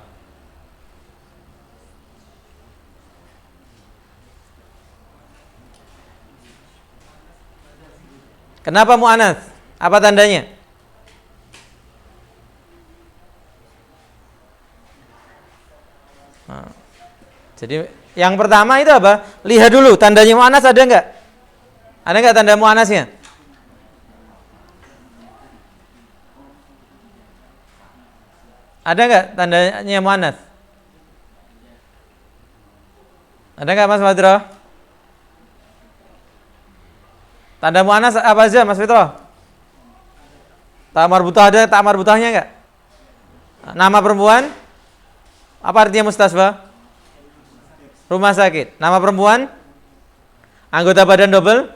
Kenapa mu'anats? Apa tandanya? Nah, jadi yang pertama itu apa? Lihat dulu tandanya mu'anats ada enggak? Ada enggak tanda mu'annatsnya? Ada enggak tandanya mu'annats? Ada enggak Mas Fadra? Tanda mu'annats apa aja Mas Fitra? Tak marbutah ada, tak marbutahnya enggak? Nama perempuan? Apa artinya mustasfa? Rumah sakit. Nama perempuan? Anggota badan double?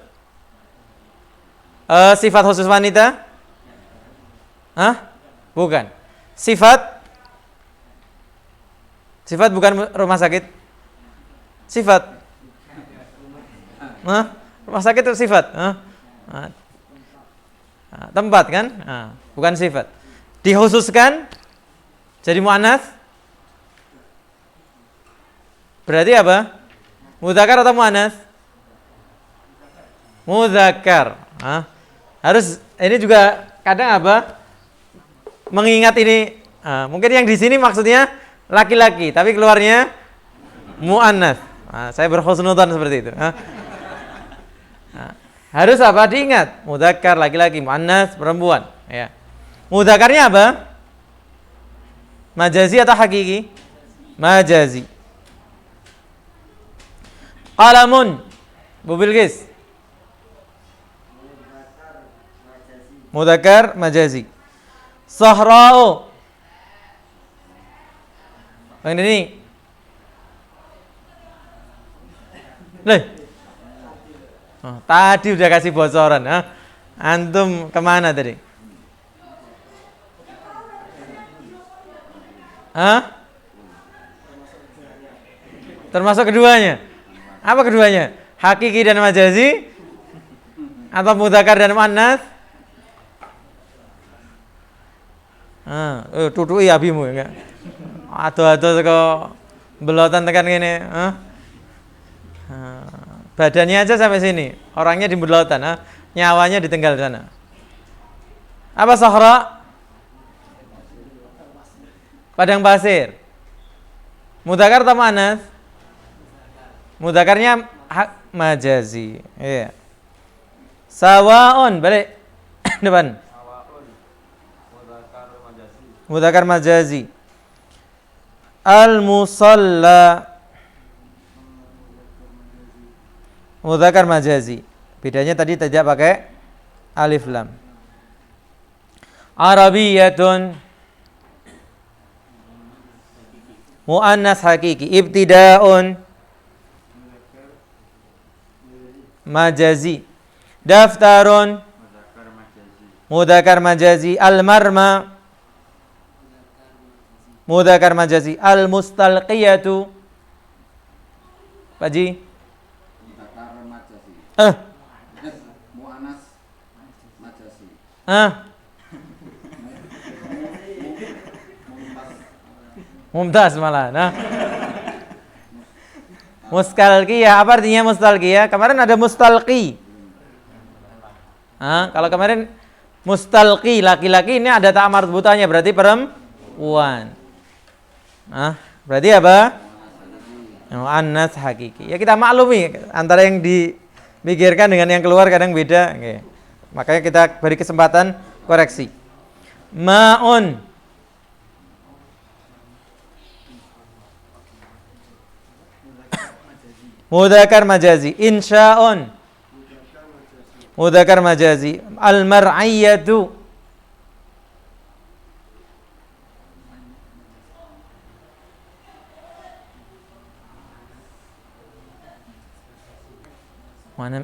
Sifat khusus wanita? Hah? Bukan. Sifat? Sifat bukan rumah sakit? Sifat? Hah? Rumah sakit itu sifat? Tempat kan? Bukan sifat. Dikhususkan jadi mu'annats? Berarti apa? Mudzakkar atau mu'annats? Mudzakkar. Harus ini juga kadang apa? Mengingat ini mungkin yang di sini maksudnya laki-laki, tapi keluarnya muannats. Nah, saya berhusnudzon seperti itu. Nah, harus apa? Diingat. Mudzakkar laki-laki, muannats perempuan. Ya. Mudzakarnya apa? Majazi atau hakiki? Majazi. Qalamun. Bu Bilqis. Mudzakkar majazi. Sahra'u. Bang Deni. Loh. Oh, tadi udah kasih bocoran. Antum kemana tadi? Termasuk keduanya. Apa keduanya? Hakiki dan majazi? Atau mudzakkar dan muannats? Tutui abimu enggak. Ado-ado kok belotan tekan gini, badannya aja sampai sini, orangnya di belotan, nyawanya ditinggal di sana. Apa sahra? Padang pasir. Mudzakkar atau muannats? Mudzakarnya majazi. Iya. Sawaun, balik depan. Mudzakkar majazi. Al-musalla. Mudzakkar majazi. Bedanya tadi tidak pakai alif lam. Arabiyatun. Muannas hakiki. Ibtidaun. Majazi. Daftarun. Mudzakkar majazi. Al-marma. Mudzakkar majazi. Al-mustalqiyatu. Pak Ji. Mudzakkar majazi. Muannas majazi. Mumtaz malah. Nah. Mustalqiyah, apa artinya mustalqiyah? Kemarin ada mustalqi. Kalau kemarin mustalqi laki-laki, ini ada ta' marbutanya, berarti perempuan. Berarti apa? Muannas hakiki. Ya kita maklumi antara yang dipikirkan dengan yang keluar kadang beda. Oke. Makanya kita beri kesempatan koreksi. Ma'un. Mudzakkar majazi. Insya'un. Mudzakkar majazi. Al-mar'iyatu.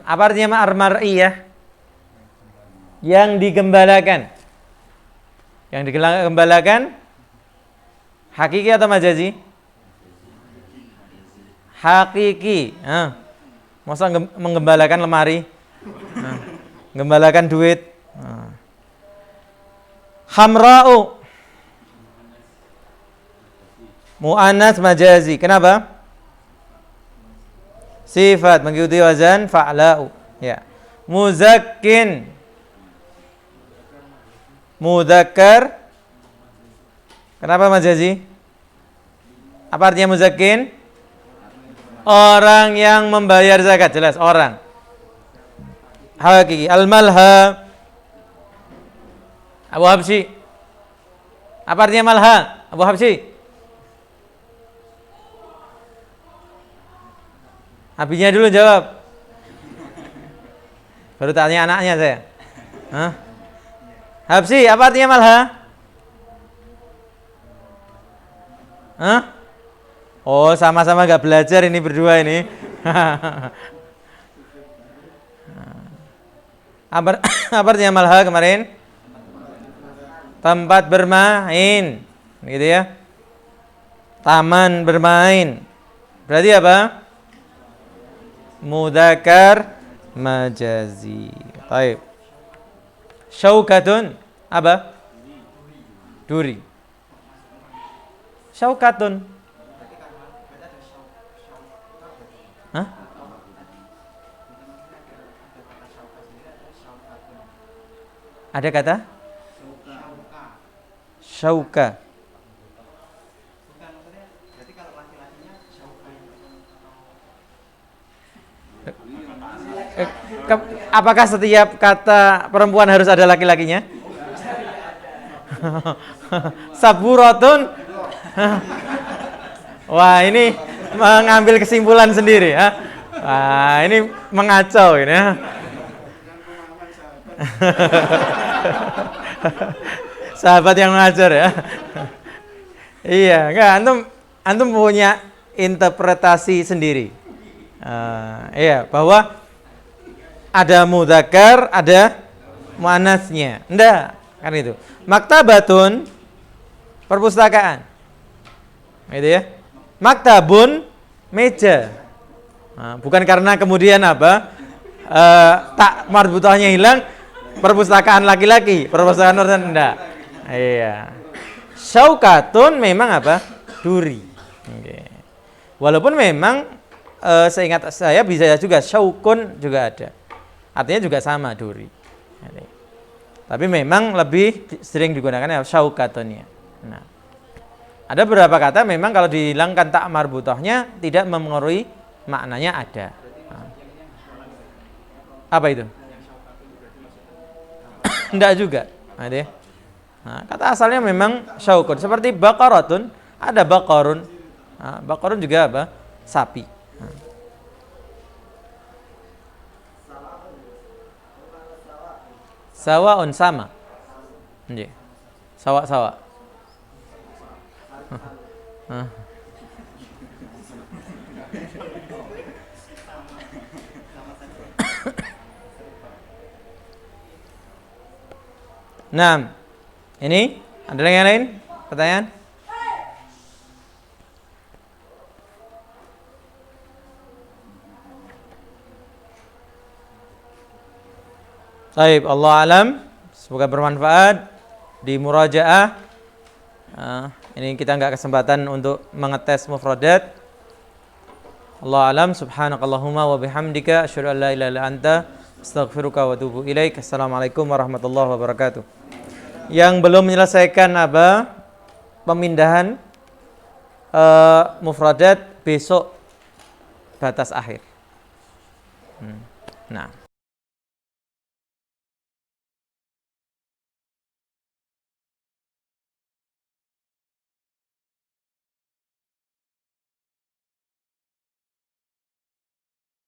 Apa artinya mar'iyah? Yang digembalakan. Yang digembalakan hakiki atau majazi? Hakiki. Masa menggembalakan lemari? Menggembalakan duit? Hamra'u. Muannas majazi. Kenapa? Sifat mengikuti wazan fa'la'u. Ya. Muzakkin. Mudzakkar. Kenapa majazi? Apa artinya muzakkin? Orang yang membayar zakat, jelas orang. Hakiki. Al-malha. Abu Habsyi. Apa artinya malha? Abu Habsyi. Abinya dulu jawab. Baru tanya anaknya saya. Habsyi, apa artinya malha? Oh, sama-sama gak belajar ini berdua ini. Apa artinya malha kemarin? Tempat bermain. Gitu ya. Taman bermain. Berarti apa? Mudzakkar majazi. Baik. Syaukatun apa? Duri. Syaukatun. Ada kata? Syauka. Apakah setiap kata perempuan harus ada laki-lakinya? Saburatun. Wah, ini mengambil kesimpulan sendiri ya. Wah, ini mengacau ini ya. Sahabat yang mengajar ya. Iya, enggak, antum punya interpretasi sendiri. Iya, bahwa ada mudzakkar, ada muannasnya. Enggak, kan itu. Maktabatun, perpustakaan. Gitu ya. Maktabun, meja. Bukan karena kemudian apa? Tak marbutahnya hilang, perpustakaan laki-laki, perpustakaan wanita enggak. Iya. Syaukatun memang apa? Duri. Okay. Walaupun memang seingat saya bisa juga syaukun juga ada. Artinya juga sama duri. Tapi memang lebih sering digunakan ya syaukatunnya. Nah, ada beberapa kata memang kalau dihilangkan tak marbutahnya tidak memengaruhi maknanya ada. Nah. Apa itu? Enggak juga. Nah, kata asalnya memang syaukun. Seperti baqaratun, ada baqarun. Nah, baqarun juga apa? Sapi. Nah. Sawaun sama. Nggih. Sawa-sawa. Nah, ini ada yang lain? Pertanyaan? Baik, Allah alam. Semoga bermanfaat di murajaah. Ini kita enggak kesempatan untuk mengetes mufradat. Allah alam. Subhanakallahumma wa bihamdika asyhadu an la ilaha illa anta astaghfiruka wa atubu ilaik. Assalamualaikum warahmatullahi wabarakatuh. Yang belum menyelesaikan apa? Pemindahan mufradat besok batas akhir. Nah.